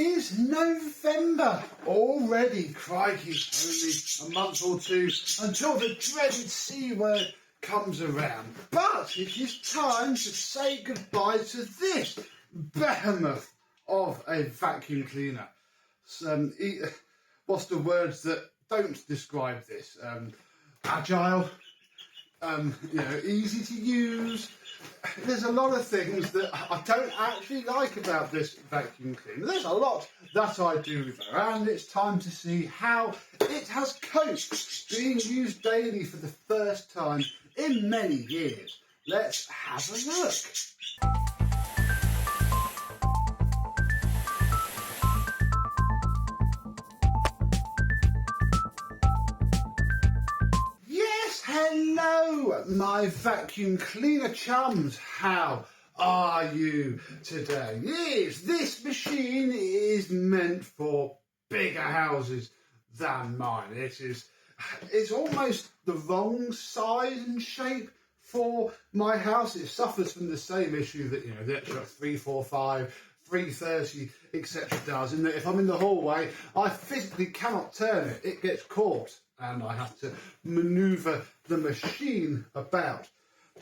is November already. Crikey, only a month or two until the dreaded C word comes around. But it is time to say goodbye to this behemoth of a vacuum cleaner. What's the words that don't describe this? Agile, easy to use. There's a lot of things that I don't actually like about this vacuum cleaner. There's a lot that I do though, and it's time to see how it has coped being used daily for the first time in many years. Let's have a look. Hello, my vacuum cleaner chums. How are you today? Yes, this machine is meant for bigger houses than mine. It's almost the wrong size and shape for my house. It suffers from the same issue that the Electrolux 345, 330, etc. does, in that if I'm in the hallway, I physically cannot turn it. It gets caught, and I have to manoeuvre the machine about.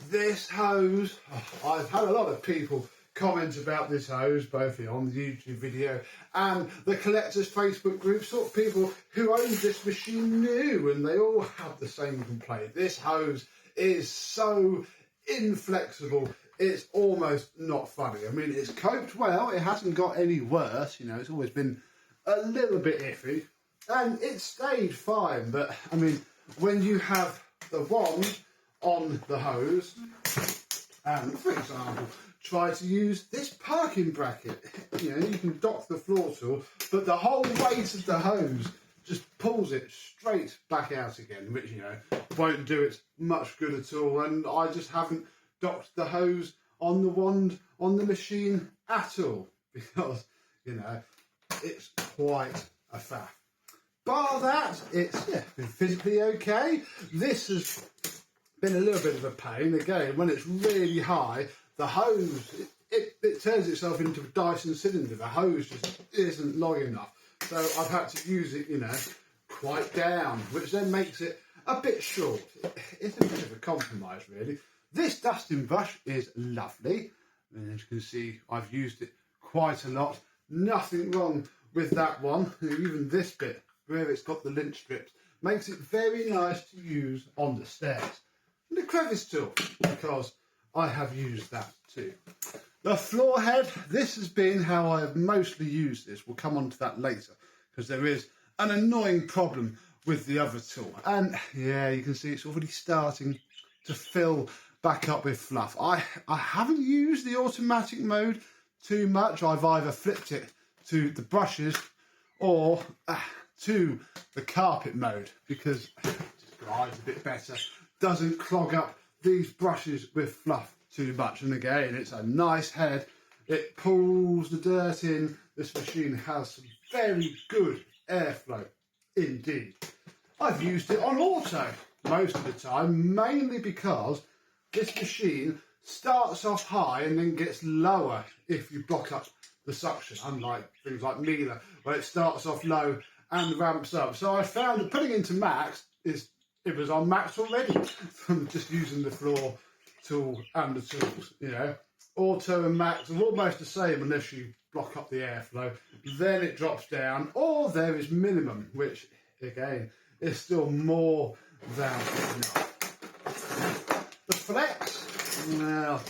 This hose, I've had a lot of people comment about this hose, both on the YouTube video and the collectors Facebook group. Sort of people who own this machine knew, and they all have the same complaint. This hose is so inflexible, it's almost not funny. I mean, it's coped well, it hasn't got any worse, it's always been a little bit iffy. And it stayed fine, but I mean, when you have the wand on the hose, and for example, try to use this parking bracket, you can dock the floor tool, but the whole weight of the hose just pulls it straight back out again, which, won't do it much good at all. And I just haven't docked the hose on the wand on the machine at all, because, it's quite a faff. Bar that, it's been physically okay. This has been a little bit of a pain. Again, when it's really high, the hose, it turns itself into a Dyson cylinder. The hose just isn't long enough. So I've had to use it, quite down, which then makes it a bit short. It's a bit of a compromise, really. This dusting brush is lovely. And as you can see, I've used it quite a lot. Nothing wrong with that one. Even this bit, where it's got the lint strips, makes it very nice to use on the stairs. And the crevice tool, because I have used that too. The floor head, this has been how I have mostly used this. We'll come on to that later, because there is an annoying problem with the other tool. And yeah, you can see it's already starting to fill back up with fluff. I haven't used the automatic mode too much. I've either flipped it to the brushes or to the carpet mode, because it just glides a bit better, doesn't clog up these brushes with fluff too much. And again, it's a nice head, it pulls the dirt in. This machine has some very good airflow indeed. I've used it on auto most of the time, mainly because this machine starts off high and then gets lower if you block up the suction, unlike things like Miele, where it starts off low and ramps up. So I found that putting into max, it was on max already from just using the floor tool and the tools. Auto and max are almost the same unless you block up the airflow. Then it drops down, or there is minimum, which again is still more than enough. The flex, well,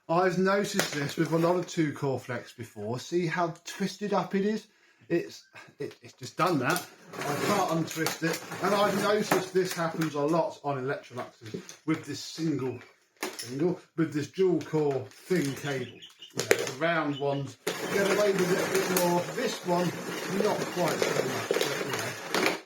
I've noticed this with a lot of 2-core flex before. See how twisted up it is? It's just done that. I can't untwist it, and I've noticed this happens a lot on Electroluxes with this with this dual core thin cable. The round ones get away with it a bit more. This one, not quite so much,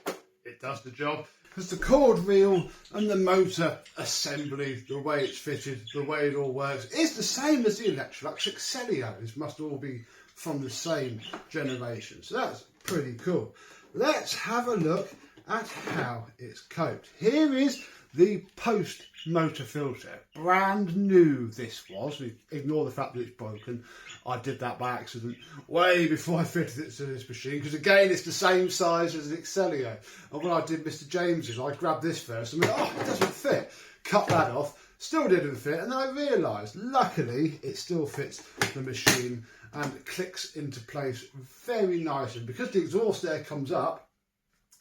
but it does the job. Because the cord reel and the motor assembly, the way it's fitted, the way it all works, is the same as the Electrolux Accelios. Must all be from the same generation. So that's pretty cool. Let's have a look at how it's coped. Here is the post motor filter. Brand new this was. Ignore the fact that it's broken. I did that by accident way before I fitted it to this machine, because again it's the same size as an Excelio. And when I did Mr. James's, I grabbed this first and went, oh, it doesn't fit. Cut that off, still didn't fit, and then I realised, luckily, it still fits the machine and it clicks into place very nicely. Because the exhaust air comes up,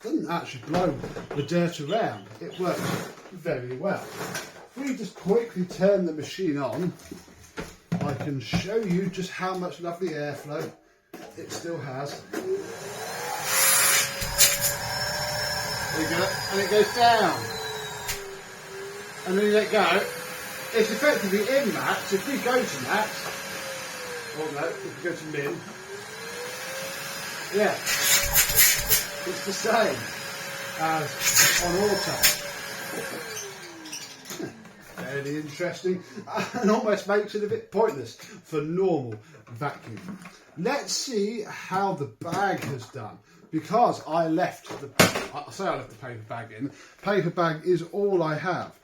it doesn't actually blow the dirt around. It works very well. If we just quickly turn the machine on, I can show you just how much lovely airflow it still has. There you go, and it goes down. And then you let go. It's effectively in max. If we go to max, or no, if we go to min, yeah, it's the same as on auto. Fairly interesting, and almost makes it a bit pointless for normal vacuum. Let's see how the bag has done, because I left the paper bag in. Paper bag is all I have.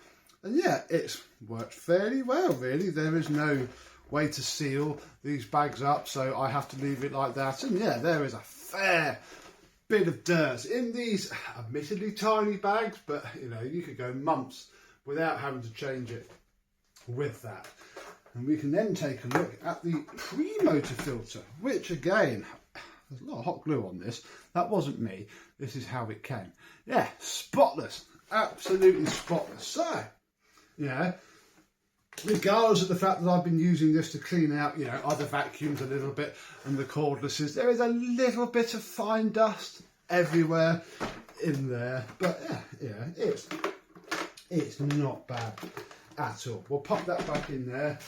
And yeah, it's worked fairly well, really. There is no way to seal these bags up, so I have to leave it like that. And yeah, there is a fair bit of dirt in these admittedly tiny bags, but you know, you could go months without having to change it with that. And we can then take a look at the pre-motor filter, which again, there's a lot of hot glue on this. That wasn't me. This is how it came. Yeah, spotless, absolutely spotless. So, you know, regardless of the fact that I've been using this to clean out, you know, other vacuums a little bit and the cordlesses, there is a little bit of fine dust everywhere in there. But yeah, it's not bad at all. We'll pop that back in there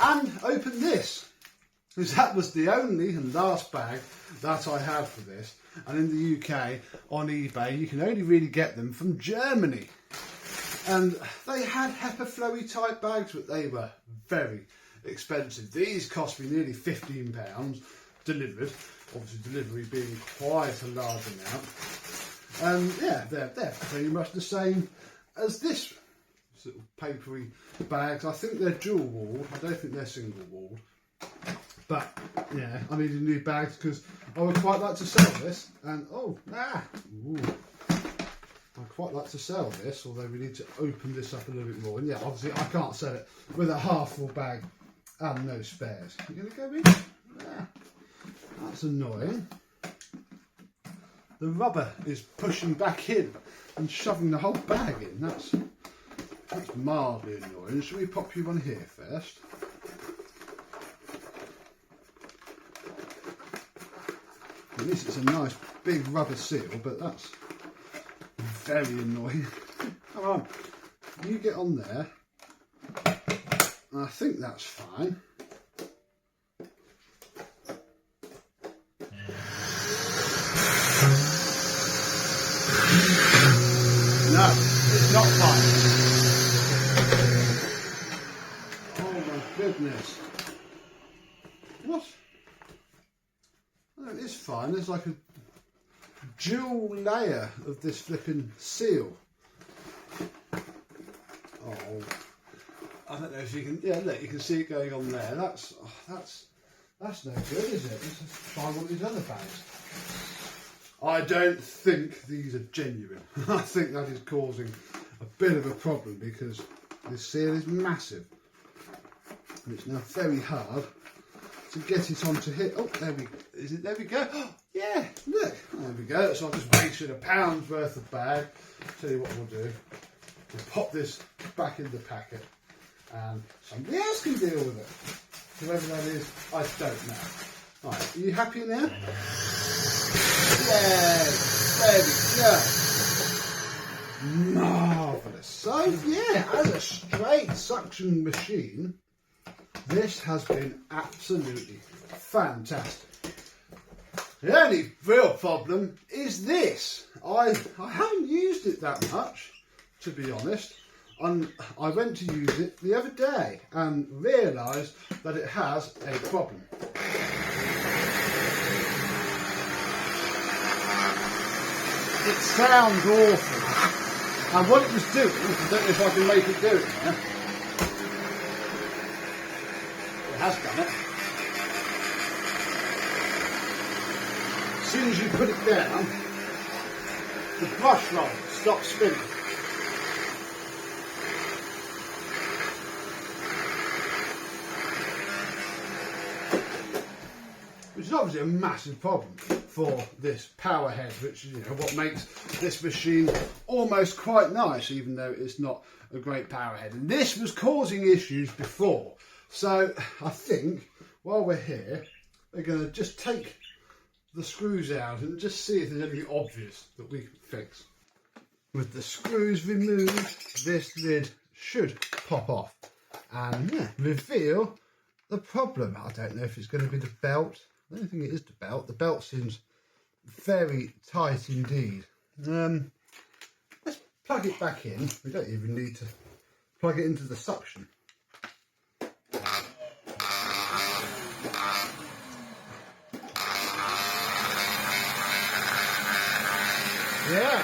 and open this, because that was the only and last bag that I had for this. And in the UK on eBay, you can only really get them from Germany. And they had HEPA flowy type bags, but they were very expensive. These cost me nearly £15 delivered, obviously delivery being quite a large amount. And yeah, they're pretty much the same as this sort of papery bags. I think they're dual walled. I don't think they're single walled. But yeah, I needed new bags because I would quite like to sell this. And I'd quite like to sell this, although we need to open this up a little bit more. And yeah, obviously I can't sell it with a half full bag and no spares. You're going to go in? Yeah, that's annoying. The rubber is pushing back in and shoving the whole bag in. That's mildly annoying. Shall we pop you one here first? At least it's a nice big rubber seal, but that's very annoying. Come on, you get on there. I think that's fine. No, it's not fine. Oh my goodness. What? No, it's fine. There's like a dual layer of this flipping seal. Oh, I don't know if you can. Yeah, look, you can see it going on there. That's no good, is it? Let's try one of these other bags. I don't think these are genuine. I think that is causing a bit of a problem because this seal is massive. And it's now very hard to get it onto here. Oh, there we go. Oh, yeah, look, there we go. So I've just wasted £1 worth of bag. Tell you what we'll do. We'll pop this back in the packet and somebody else can deal with it. Whoever that is, I don't know. Right, are you happy now? Yes, there we go. Marvellous. So yeah, as a straight suction machine, this has been absolutely fantastic. The only real problem is this. I haven't used it that much, to be honest. And I went to use it the other day and realised that it has a problem. It sounds awful, And what it was doing, I don't know if I can make it do it now. It has done it. As soon as you put it down, the brush roll stops spinning. Which is obviously a massive problem for this power head, which is, you know, what makes this machine almost quite nice, even though it's not a great power head. And this was causing issues before. So I think while we're here, we're going to just take the screws out and just see if there's anything obvious that we can fix. With the screws removed, this lid should pop off and reveal the problem. I don't know if it's going to be the belt. I don't think it is the belt. The belt seems very tight indeed. Let's plug it back in. We don't even need to plug it into the suction. Yeah.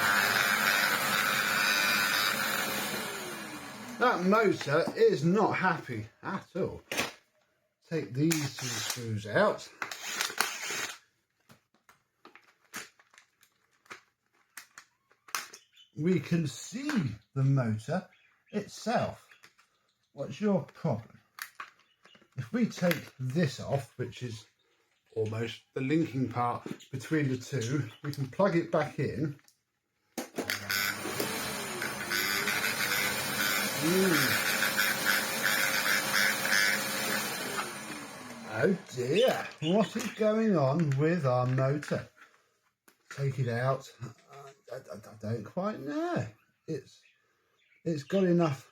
That motor is not happy at all. Take these two screws out. We can see the motor itself. What's your problem? If we take this off, which is almost the linking part between the two, we can plug it back in. Oh dear, what is going on with our motor? Take it out. I don't quite know. It's got enough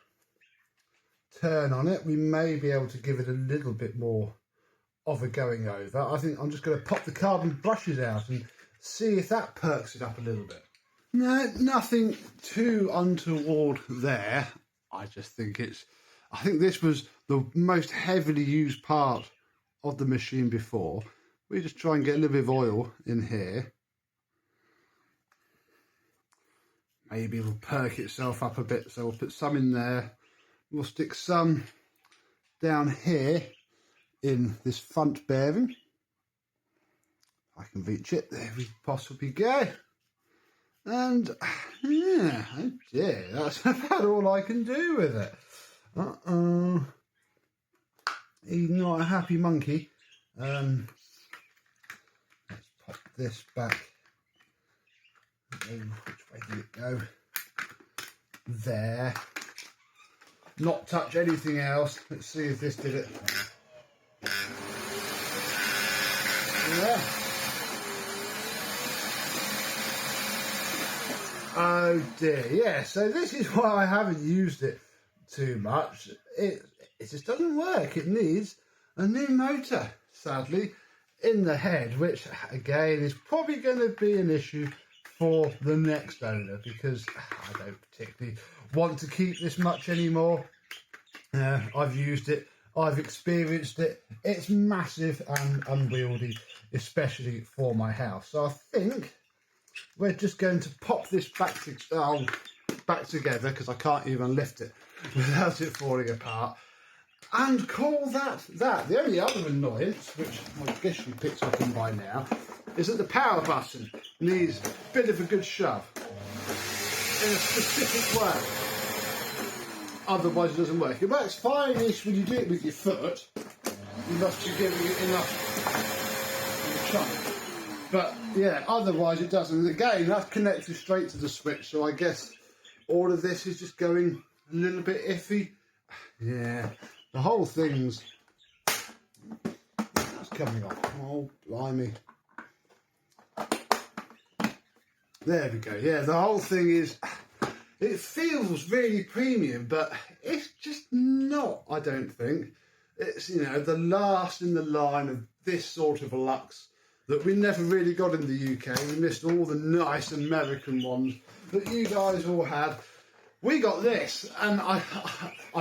turn on it. We may be able to give it a little bit more of a going over. I think I'm just going to pop the carbon brushes out and see if that perks it up a little bit. No, nothing too untoward there. I think this was the most heavily used part of the machine before. We just try and get a little bit of oil in here. Maybe it'll perk itself up a bit, so we'll put some in there. We'll stick some down here in this front bearing. I can reach it, there we possibly go. And yeah, oh dear, that's about all I can do with it. Uh-oh. He's not a happy monkey. Let's pop this back. Which way did it go? There. Not touch anything else. Let's see if this did it. Yeah. Oh dear, yeah, so this is why I haven't used it too much. It just doesn't work. It needs a new motor, sadly, in the head, which again is probably going to be an issue for the next owner, because I don't particularly want to keep this much anymore. I've used it, I've experienced it. It's massive and unwieldy, especially for my house. So I think we're just going to pop this back together, because I can't even lift it without it falling apart, and call that that. The only other annoyance, which I guess you picked up on by now, is that the power button needs a bit of a good shove in a specific way. Otherwise it doesn't work. It works fine-ish when you do it with your foot. You must be giving it enough chunk. But yeah, otherwise it doesn't. Again, that's connected straight to the switch, so I guess all of this is just going a little bit iffy. Yeah, the whole thing's coming off. Oh, blimey. There we go. Yeah, the whole thing is, it feels really premium, but it's just not, I don't think. It's, you know, the last in the line of this sort of a Lux that we never really got in the UK. We missed all the nice American ones that you guys all had. We got this, and I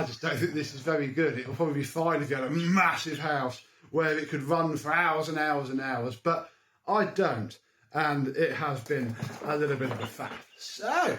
just don't think this is very good. It'll probably be fine if you had a massive house where it could run for hours and hours and hours, but I don't, and it has been a little bit of a faff. So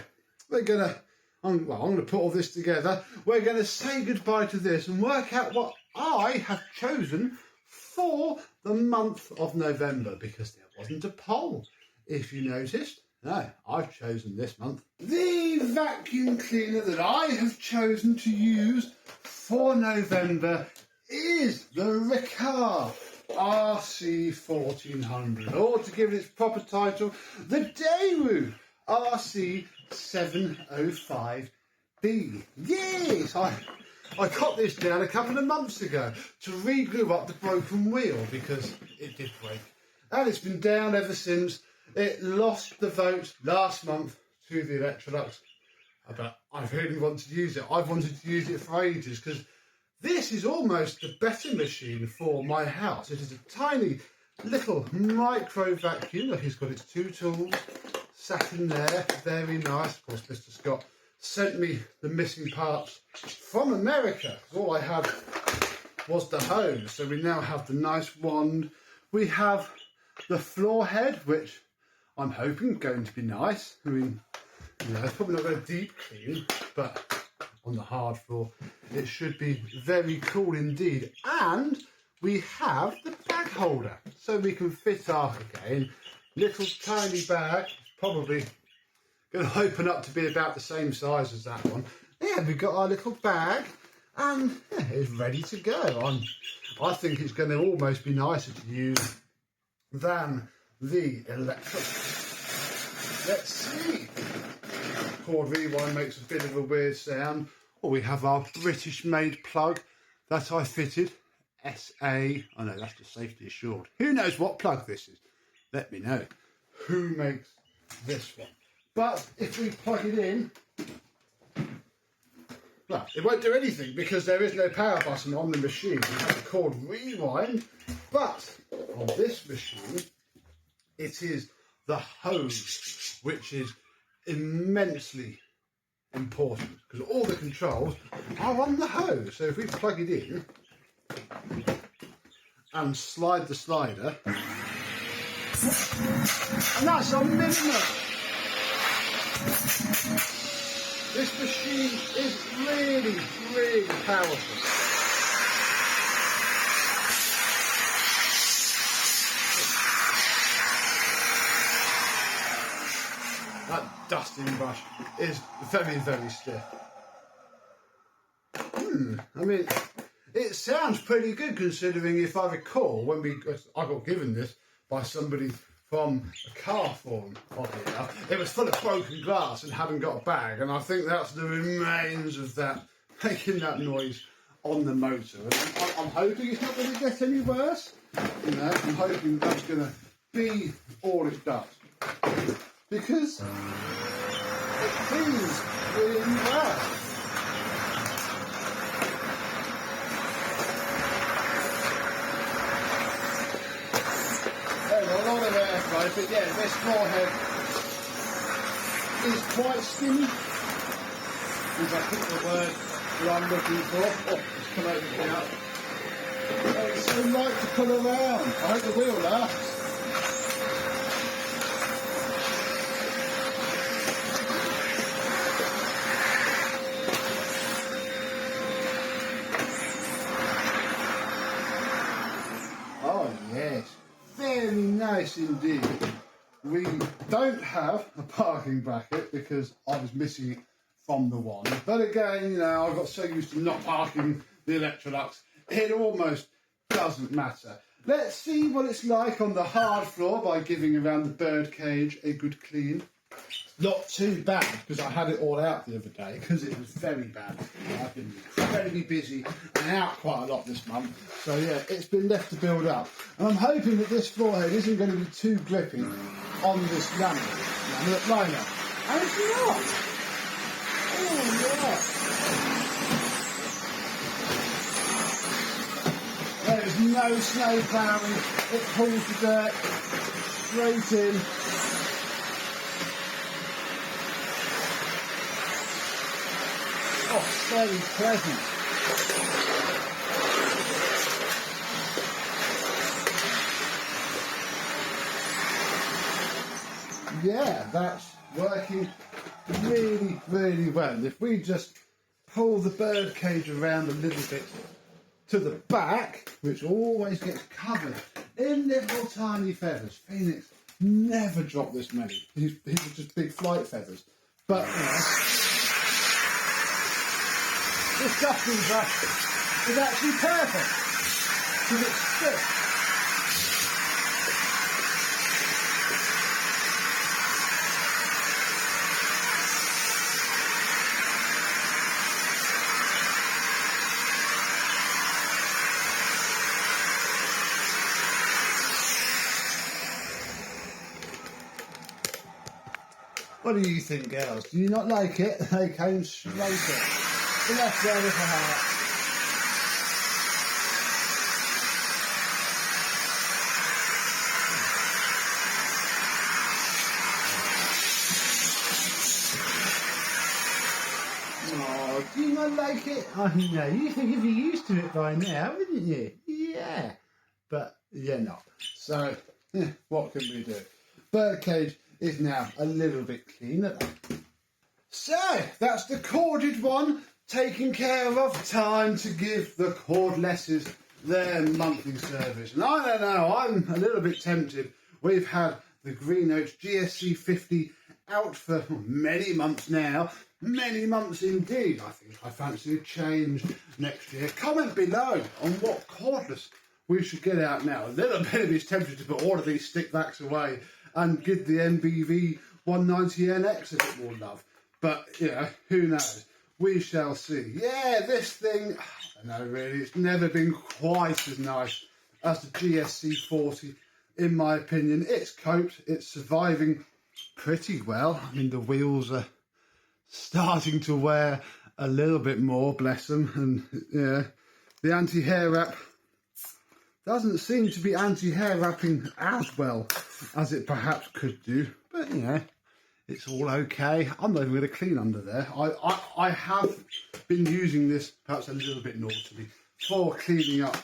we're gonna I'm going to put all this together. We're going to say goodbye to this and work out what I have chosen for the month of November, because there wasn't a poll, if you noticed. No, I've chosen this month. The vacuum cleaner that I have chosen to use for November is the Ricard RC1400, or to give it its proper title, the Daewoo RC705B. Yes, I got this down a couple of months ago to re-glue up the broken wheel because it did break. And it's been down ever since. It lost the vote last month to the Electrolux. But I really want to use it. I've wanted to use it for ages because this is almost the better machine for my house. It is a tiny little micro vacuum. Look, it's got its two tools sat in there. Very nice. Of course, Mr. Scott sent me the missing parts from America. All I had was the hose. So we now have the nice wand. We have the floor head, which I'm hoping is going to be nice. I mean, you know, it's probably not going to deep clean, but on the hard floor, it should be very cool indeed. And we have the bag holder, so we can fit our, again, little tiny bag. It's probably going to open up to be about the same size as that one. Yeah, we've got our little bag, and yeah, it's ready to go. I think it's going to almost be nicer to use than the Electrolux. Let's see. Cord rewind makes a bit of a weird sound. Or we have our British made plug that I fitted. SA. Oh no, that's just safety assured. Who knows what plug this is? Let me know. Who makes this one? But if we plug it in, well, it won't do anything because there is no power button on the machine. We have the cord rewind, but on this machine, it is the hose, which is immensely important because all the controls are on the hose. So if we plug it in and slide the slider, and that's on minimum. This machine is really, really powerful. That dusting brush is very, very stiff. I mean, it sounds pretty good considering, if I recall, when I got given this by somebody from a car forum of here. It was full of broken glass and hadn't got a bag, and I think that's the remains of that making that noise on the motor. And I'm hoping it's not going to get any worse. You know, I'm hoping that's going to be all it does. Because it cleans really well. There's a lot of airflow, but yeah, this forehead is quite skinny. Is I think the word that I'm looking for. Oh, it's come over now. Oh, it's so light to pull around. I hope the wheel lasts. Very nice indeed. We don't have a parking bracket because I was missing it from the one. But again, you know, I got so used to not parking the Electrolux, it almost doesn't matter. Let's see what it's like on the hard floor by giving around the bird cage a good clean. Not too bad because I had it all out the other day because it was very bad. I've been incredibly busy and out quite a lot this month. So yeah, it's been left to build up. And I'm hoping that this forehead isn't going to be too gripping on this liner. And it's not. Oh yeah. There is no snow ploughing. It pulls the dirt straight in. Oh, very pleasant. Yeah, that's working really, really well. If we just pull the bird cage around a little bit to the back, which always gets covered in little tiny feathers. Phoenix never dropped this many. These are just big flight feathers. But this dusting brush is actually perfect because it's thick. What do you think, girls? Do you not like it? They came straight in. The left there with the heart. Oh, do you not like it? I know, you think you'd be used to it by now, wouldn't you? Yeah. But you're not. So, what can we do? Birdcage is now a little bit cleaner. So, that's the corded one taken care of. Time to give the cordlesses their monthly service. And I don't know, I'm a little bit tempted. We've had the Green Oaks GSC 50 out for many months now. Many months indeed. I think I fancy a change next year. Comment below on what cordless we should get out now. A little bit of it's tempted to put all of these stick vacs away and give the MBV 190NX a bit more love. But, who knows? We shall see. Yeah, this thing, I don't know really, it's never been quite as nice as the GSC 40, in my opinion. It's coped, it's surviving pretty well. I mean, the wheels are starting to wear a little bit more, bless them. And, the anti-hair wrap doesn't seem to be anti-hair wrapping as well as it perhaps could do, but it's all okay. I'm not even going to clean under there. I have been using this perhaps a little bit naughtily for cleaning up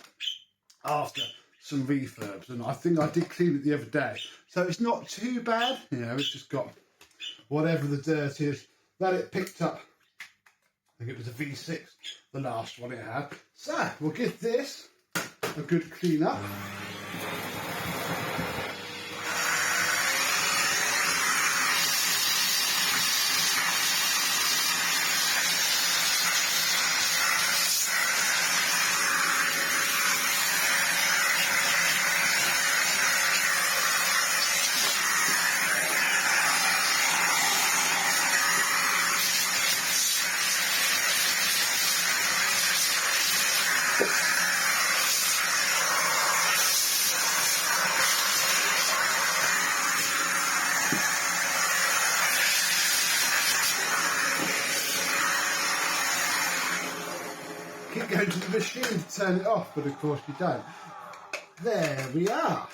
after some refurbs, and I think I did clean it the other day, so it's not too bad. It's just got whatever the dirt is that it picked up. I think it was a V6, the last one it had. So we'll give this a good clean up. Keep going to the machine to turn it off, but of course you don't. There we are.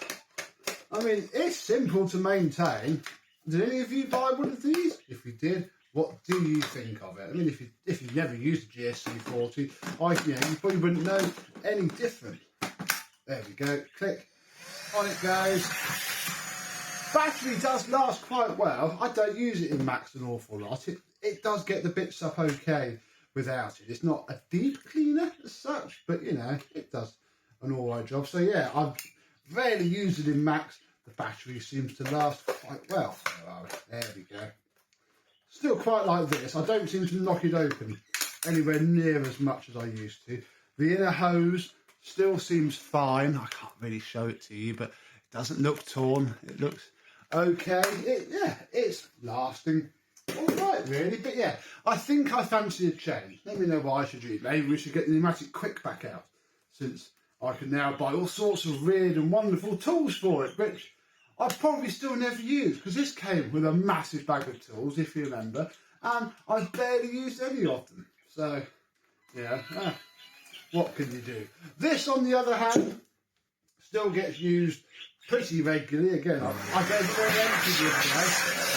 I mean, it's simple to maintain. Did any of you buy one of these? If you did, what do you think of it? I mean, if you've never used a GSC 40, you probably wouldn't know any different. There we go. Click. On it goes. Battery does last quite well. I don't use it in Max an awful lot. It does get the bits up okay without it. It's not a deep cleaner as such, but it does an alright job. So yeah, I've rarely used it in Max. The battery seems to last quite well. There we go. Still quite like this. I don't seem to knock it open anywhere near as much as I used to. The inner hose still seems fine. I can't really show it to you, but it doesn't look torn. It looks okay. It's lasting all right, really. But yeah, I think I fancy a change. Let me know what I should do. Maybe we should get the pneumatic quick back out, since I can now buy all sorts of weird and wonderful tools for it, which I've probably still never used, because this came with a massive bag of tools, if you remember, and I've barely used any of them. So, what can you do? This, on the other hand, still gets used pretty regularly. Again, I gave it very empty yesterday.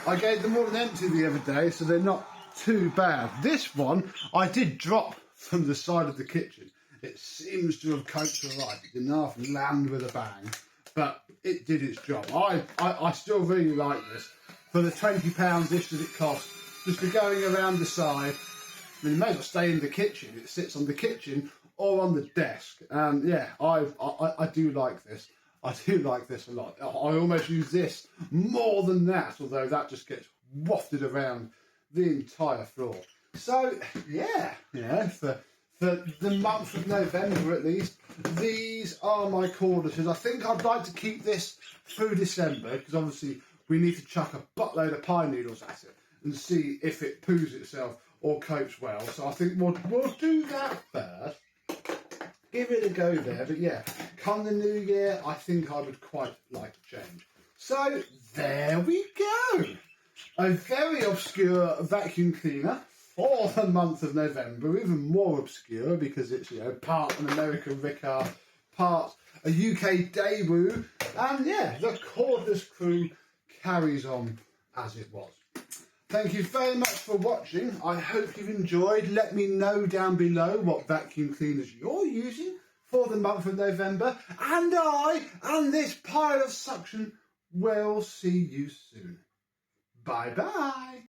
I gave them all an empty the other day, so they're not too bad. This one I did drop from the side of the kitchen. It seems to have coped all right. It didn't half land with a bang, but it did its job. I still really like this. For the £20-ish that it cost, just for going around the side, I mean, you may as well stay in the kitchen. It sits on the kitchen or on the desk. And yeah, I do like this. I do like this a lot. I almost use this more than that, although that just gets wafted around the entire floor. So yeah, for the month of November at least, these are my cordlesses. I think I'd like to keep this through December, because obviously we need to chuck a buttload of pine needles at it and see if it poos itself or copes well. So I think we'll do that first. Give it a go there, but yeah, come the new year, I think I would quite like to change. So there we go. A very obscure vacuum cleaner for the month of November, even more obscure because it's, part an American Ricard, part a UK Daewoo, and yeah, the cordless crew carries on as it was. Thank you very much for watching. I hope you've enjoyed. Let me know down below what vacuum cleaners you're using for the month of November. And I and this pile of suction will see you soon. Bye bye.